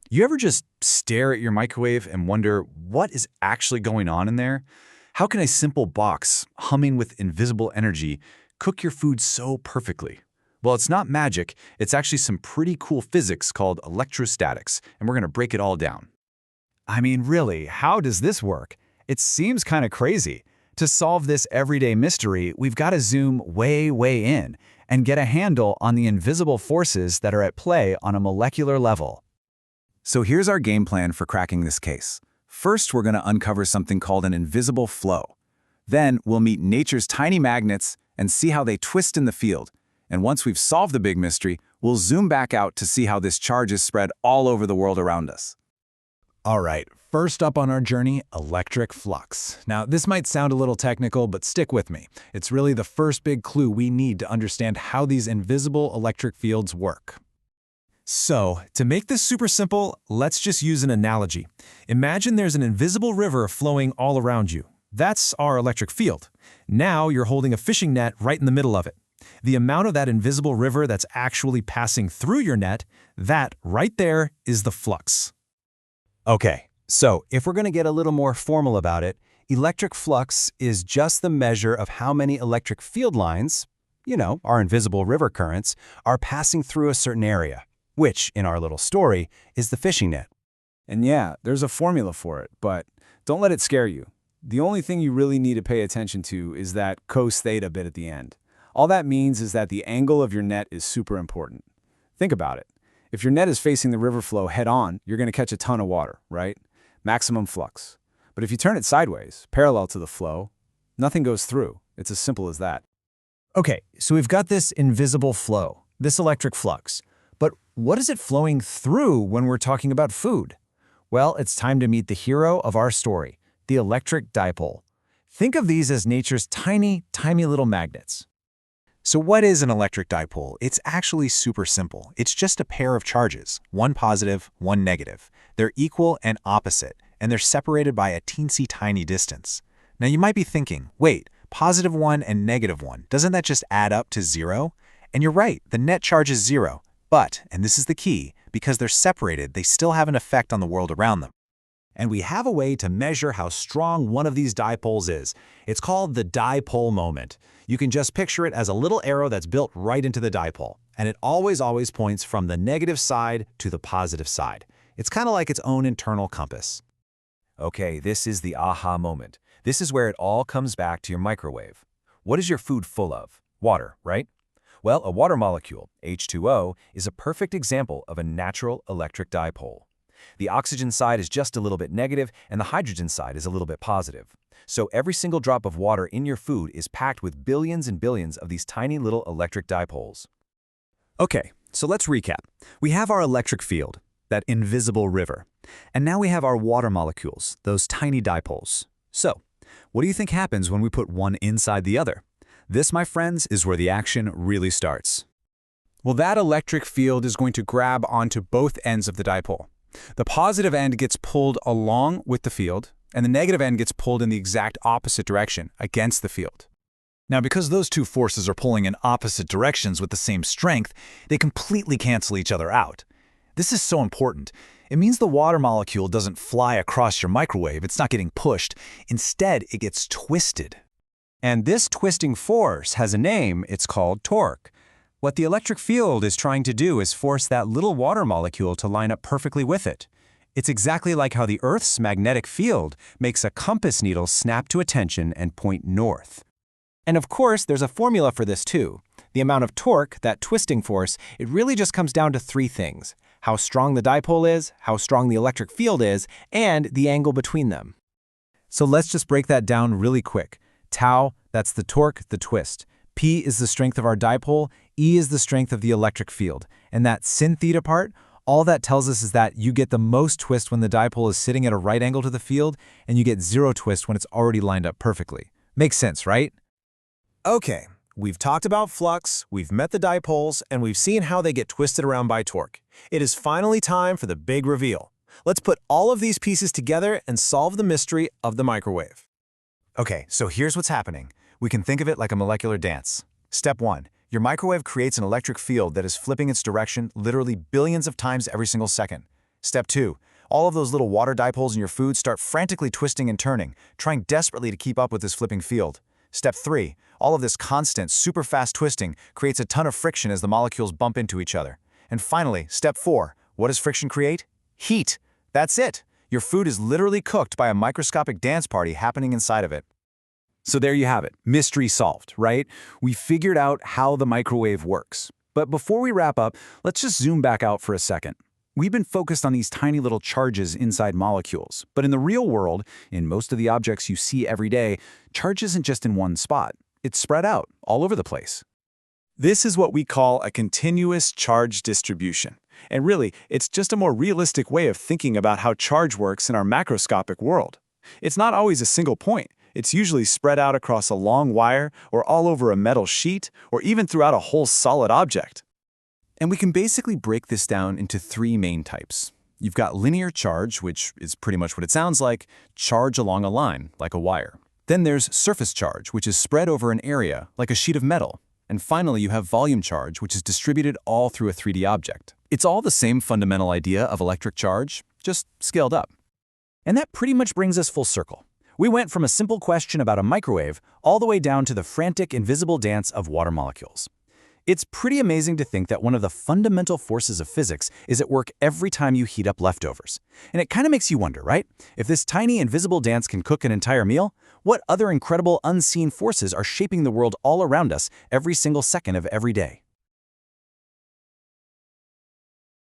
You ever just stare at your microwave and wonder what is actually going on in there? How can a simple box, humming with invisible energy, cook your food so perfectly? Well, it's not magic, it's actually some pretty cool physics called electrostatics, and we're going to break it all down. I mean, really, how does this work? It seems kind of crazy. To solve this everyday mystery, we've got to zoom way, way in and get a handle on the invisible forces that are at play on a molecular level. So here's our game plan for cracking this case. First, we're going to uncover something called an invisible flow. Then, we'll meet nature's tiny magnets and see how they twist in the field. And once we've solved the big mystery, we'll zoom back out to see how this charge is spread all over the world around us. All right, first up on our journey, electric flux. Now, this might sound a little technical, but stick with me. It's really the first big clue we need to understand how these invisible electric fields work. So, to make this super simple, let's just use an analogy. Imagine there's an invisible river flowing all around you. That's our electric field. Now you're holding a fishing net right in the middle of it. The amount of that invisible river that's actually passing through your net, that right there is the flux. Okay, so if we're going to get a little more formal about it, electric flux is just the measure of how many electric field lines, our invisible river currents, are passing through a certain area, which, in our little story, is the fishing net. And yeah, there's a formula for it, but don't let it scare you. The only thing you really need to pay attention to is that cos theta bit at the end. All that means is that the angle of your net is super important. Think about it. If your net is facing the river flow head-on, you're going to catch a ton of water, right? Maximum flux. But if you turn it sideways, parallel to the flow, nothing goes through. It's as simple as that. Okay, so we've got this invisible flow, this electric flux. But what is it flowing through when we're talking about food? Well, it's time to meet the hero of our story, the electric dipole. Think of these as nature's tiny, tiny little magnets. So what is an electric dipole? It's actually super simple. It's just a pair of charges, one positive, one negative. They're equal and opposite, and they're separated by a teensy tiny distance. Now you might be thinking, wait, +1 and -1, doesn't that just add up to 0? And you're right, the net charge is 0. But, and this is the key, because they're separated, they still have an effect on the world around them. And we have a way to measure how strong one of these dipoles is. It's called the dipole moment. You can just picture it as a little arrow that's built right into the dipole, and it always points from the negative side to the positive side. It's kind of like its own internal compass. Okay, this is the aha moment. This is where it all comes back to your microwave. What is your food full of? Water, right? Well, a water molecule, H2O, is a perfect example of a natural electric dipole. The oxygen side is just a little bit negative, and the hydrogen side is a little bit positive. So every single drop of water in your food is packed with billions and billions of these tiny little electric dipoles. Okay, so let's recap. We have our electric field, that invisible river. And now we have our water molecules, those tiny dipoles. So, what do you think happens when we put one inside the other? This, my friends, is where the action really starts. Well, that electric field is going to grab onto both ends of the dipole. The positive end gets pulled along with the field, and the negative end gets pulled in the exact opposite direction, against the field. Now, because those two forces are pulling in opposite directions with the same strength, they completely cancel each other out. This is so important. It means the water molecule doesn't fly across your microwave. It's not getting pushed. Instead, it gets twisted. And this twisting force has a name. It's called torque. What the electric field is trying to do is force that little water molecule to line up perfectly with it. It's exactly like how the Earth's magnetic field makes a compass needle snap to attention and point north. And of course, there's a formula for this too. The amount of torque, that twisting force, it really just comes down to three things: how strong the dipole is, how strong the electric field is, and the angle between them. So let's just break that down really quick. Tau, that's the torque, the twist. P is the strength of our dipole, E is the strength of the electric field. And that sin theta part, all that tells us is that you get the most twist when the dipole is sitting at a right angle to the field, and you get 0 twist when it's already lined up perfectly. Makes sense, right? Okay, we've talked about flux, we've met the dipoles, and we've seen how they get twisted around by torque. It is finally time for the big reveal. Let's put all of these pieces together and solve the mystery of the microwave. Okay, so here's what's happening. We can think of it like a molecular dance. Step 1. Your microwave creates an electric field that is flipping its direction literally billions of times every single second. Step 2. All of those little water dipoles in your food start frantically twisting and turning, trying desperately to keep up with this flipping field. Step 3. All of this constant, super fast twisting creates a ton of friction as the molecules bump into each other. And finally, step 4. What does friction create? Heat. That's it. Your food is literally cooked by a microscopic dance party happening inside of it. So there you have it. Mystery solved, right? We figured out how the microwave works. But before we wrap up, let's just zoom back out for a second. We've been focused on these tiny little charges inside molecules. But in the real world, in most of the objects you see every day, charge isn't just in one spot. It's spread out all over the place. This is what we call a continuous charge distribution. And really, it's just a more realistic way of thinking about how charge works in our macroscopic world. It's not always a single point. It's usually spread out across a long wire, or all over a metal sheet, or even throughout a whole solid object. And we can basically break this down into 3 main types. You've got linear charge, which is pretty much what it sounds like, charge along a line, like a wire. Then there's surface charge, which is spread over an area, like a sheet of metal. And finally, you have volume charge, which is distributed all through a 3D object. It's all the same fundamental idea of electric charge, just scaled up. And that pretty much brings us full circle. We went from a simple question about a microwave all the way down to the frantic, invisible dance of water molecules. It's pretty amazing to think that one of the fundamental forces of physics is at work every time you heat up leftovers. And it kind of makes you wonder, right? If this tiny invisible dance can cook an entire meal, what other incredible unseen forces are shaping the world all around us every single second of every day?